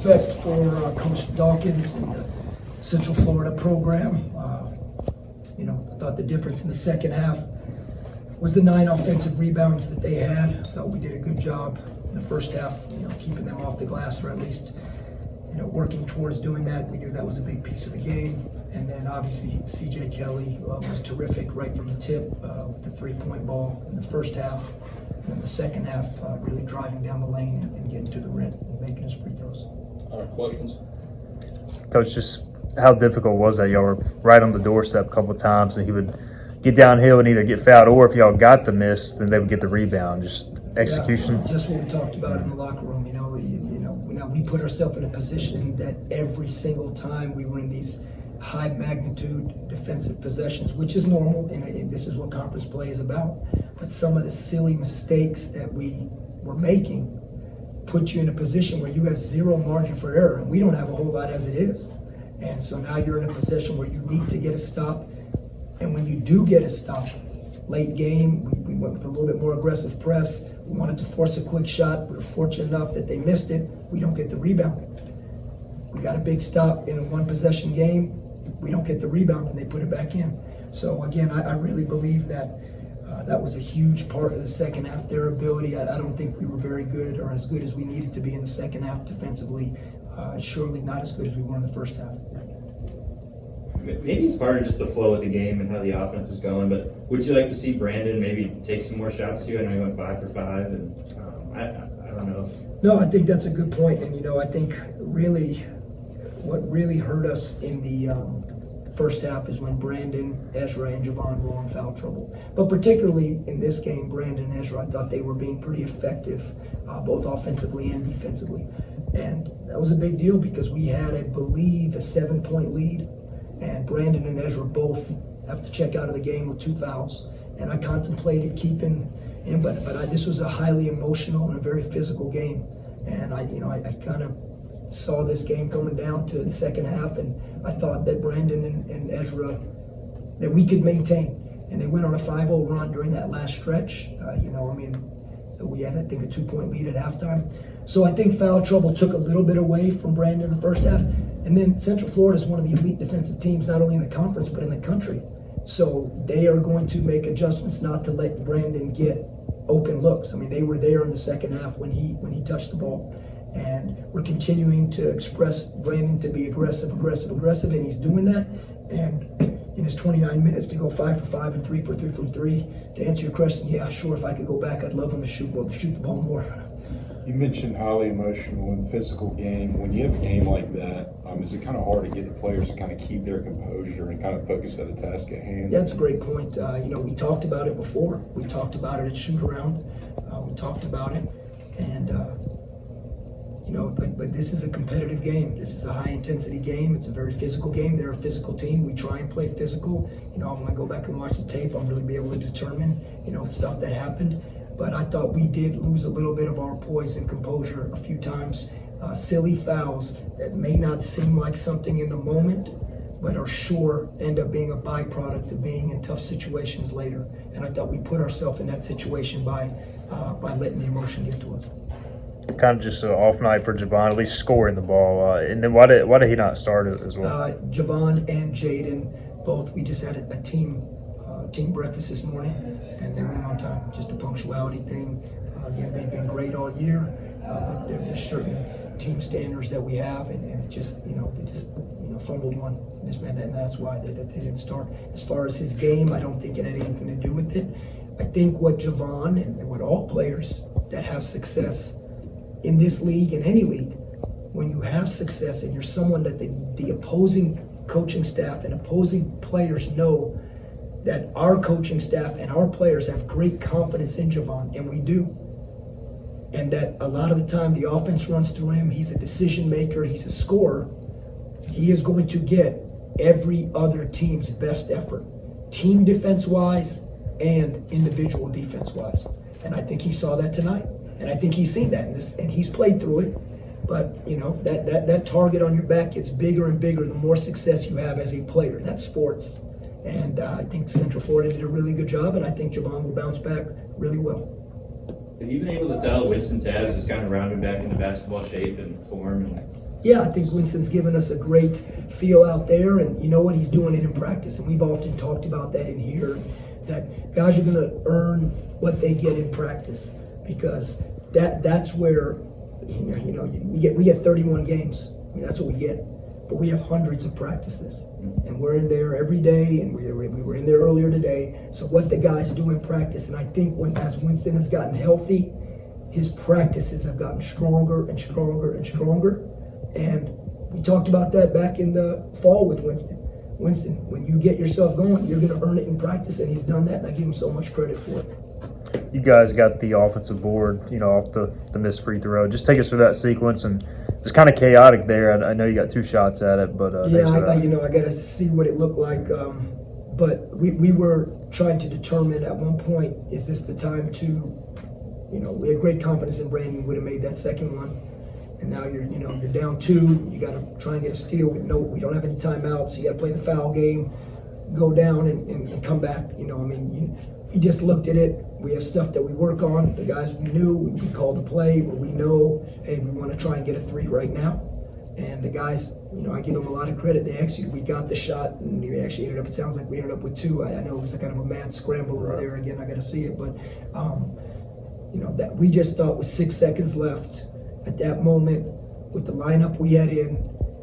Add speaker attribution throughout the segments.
Speaker 1: respect for Coach Dawkins and the Central Florida program. I thought the difference in the second half was the 9 offensive rebounds that they had. I thought we did a good job in the first half, keeping them off the glass, or at least, working towards doing that. We knew that was a big piece of the game. And then obviously CJ Kelly was terrific right from the tip with the 3-point ball in the first half. And then the second half, really driving down the lane and getting to the rim and making his free throws.
Speaker 2: All right, questions?
Speaker 3: Coach, just how difficult was that? Y'all were right on the doorstep a couple of times, and he would get downhill and either get fouled, or if y'all got the miss, then they would get the rebound. Just execution.
Speaker 1: Yeah, just what we talked about in the locker room. We put ourselves in a position that every single time we were in these high magnitude defensive possessions, which is normal, and this is what conference play is about. But some of the silly mistakes that we were making put you in a position where you have zero margin for error, and we don't have a whole lot as it is. And so now you're in a position where you need to get a stop. And when you do get a stop, late game, we went with a little bit more aggressive press. We wanted to force a quick shot. We were fortunate enough that they missed it. We don't get the rebound. We got a big stop in a one-possession game. We don't get the rebound, and they put it back in. So again, I really believe that that was a huge part of the second half. Their ability, I don't think we were very good or as good as we needed to be in the second half defensively. Surely not as good as we were in the first half.
Speaker 4: Maybe it's part of just the flow of the game and how the offense is going, but would you like to see Brandon maybe take some more shots too? I know he went 5 for 5, and I don't know.
Speaker 1: No, I think that's a good point. And, I think really what really hurt us in the first half is when Brandon, Ezra, and Javon were in foul trouble. But particularly in this game, Brandon and Ezra, I thought they were being pretty effective, both offensively and defensively. And that was a big deal because we had, I believe, a 7-point lead. And Brandon and Ezra both have to check out of the game with 2 fouls. And I contemplated keeping him, but this was a highly emotional and a very physical game. And I kind of saw this game coming down to the second half, and I thought that Brandon and Ezra, that we could maintain. And they went on a 5-0 run during that last stretch. So we had, I think, a 2-point lead at halftime. So I think foul trouble took a little bit away from Brandon in the first half. And then Central Florida is one of the elite defensive teams, not only in the conference, but in the country. So they are going to make adjustments not to let Brandon get open looks. They were there in the second half when he touched the ball. And we're continuing to express Brandon to be aggressive, and he's doing that. And in his 29 minutes to go 5 for 5 and 3 for 3 from 3, to answer your question, yeah, sure, if I could go back, I'd love him to shoot the ball more.
Speaker 5: You mentioned highly emotional and physical game. When you have a game like that, is it kind of hard to get the players to kind of keep their composure and kind of focus on the task at hand?
Speaker 1: That's a great point. We talked about it before. We talked about it at shoot-around. We talked about it. And, but this is a competitive game. This is a high-intensity game. It's a very physical game. They're a physical team. We try and play physical. When I go back and watch the tape, I'll really be able to determine, stuff that happened. But I thought we did lose a little bit of our poise and composure a few times. Silly fouls that may not seem like something in the moment, but are sure end up being a byproduct of being in tough situations later. And I thought we put ourselves in that situation by letting the emotion get to us.
Speaker 3: Kind of just an off night for Javon, at least scoring the ball. And then why did he not start it as well?
Speaker 1: Javon and Jaden, both. We just had a team breakfast this morning, and they went on time. Just a punctuality thing. Again, they've been great all year. But there's certain team standards that we have, and they just fumbled one. And that's why they didn't start. As far as his game, I don't think it had anything to do with it. I think what Javon and what all players that have success in this league, in any league, when you have success and you're someone that the opposing coaching staff and opposing players know that our coaching staff and our players have great confidence in Javon, and we do. And that a lot of the time the offense runs through him. He's a decision maker. He's a scorer. He is going to get every other team's best effort, team defense-wise and individual defense-wise. And I think he saw that tonight. And I think he's seen that, and he's played through it. But, that target on your back gets bigger and bigger the more success you have as a player. That's sports. And I think Central Florida did a really good job, and I think Javon will bounce back really well.
Speaker 4: Have you been able to tell Winston Tabs is kind of rounding back into basketball shape and form?
Speaker 1: Yeah, I think Winston's given us a great feel out there, and you know what? He's doing it in practice, and we've often talked about that in here, that guys are going to earn what they get in practice, because that's where we get 31 games. I mean, that's what we get, but we have hundreds of practices, and we're in there every day, and we were in there earlier today. So what the guys do in practice, and I think as Winston has gotten healthy, his practices have gotten stronger and stronger and stronger. And we talked about that back in the fall with Winston. Winston, when you get yourself going, you're going to earn it in practice, and he's done that, and I give him so much credit for it.
Speaker 3: You guys got the offensive board, off the missed free throw. Just take us through that sequence, and it's kind of chaotic there. I know you got 2 shots at it, but
Speaker 1: I got to see what it looked like. But we were trying to determine at one point, is this the time to, we had great confidence in Brandon would have made that second one. And now you're down 2. You got to try and get a steal. We don't have any timeouts. So you got to play the foul game, go down and come back. We just looked at it. We have stuff that we work on. The guys we knew, we called a play where we know, hey, we want to try and get a 3 right now. And the guys, I give them a lot of credit. They executed. We got the shot, and we actually ended up. It sounds like we ended up with 2. I know it was a kind of a mad scramble over there. Again, I got to see it, but that we just thought with 6 seconds left. At that moment, with the lineup we had in,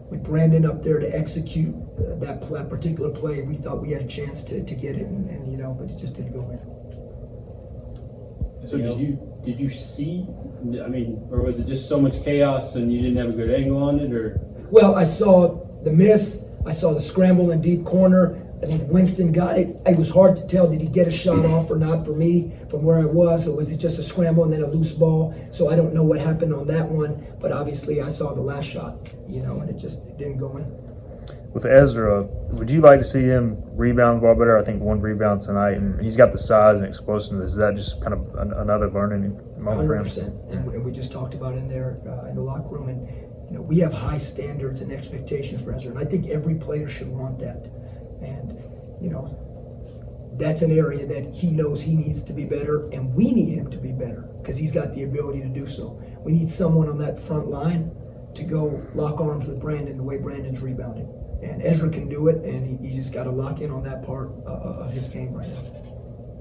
Speaker 1: with Brandon up there to execute that particular play, we thought we had a chance to get it, and but it just didn't go in.
Speaker 2: So did you see? I mean, or was it just so much chaos and you didn't have a good angle on it, or?
Speaker 1: Well, I saw the miss. I saw the scramble in deep corner. I think Winston got it. It was hard to tell, did he get a shot off or not for me from where I was, or was it just a scramble and then a loose ball? So I don't know what happened on that one, but obviously I saw the last shot, and it didn't go in.
Speaker 3: With Ezra, would you like to see him rebound the ball better? I think 1 rebound tonight, and he's got the size and explosiveness. Is that just kind of another learning moment for him?
Speaker 1: 100%. And we just talked about in there in the locker room, and we have high standards and expectations for Ezra, and I think every player should want that. And, that's an area that he knows he needs to be better, and we need him to be better because he's got the ability to do so. We need someone on that front line to go lock arms with Brandon the way Brandon's rebounding. And Ezra can do it, and he just got to lock in on that part of his game right now.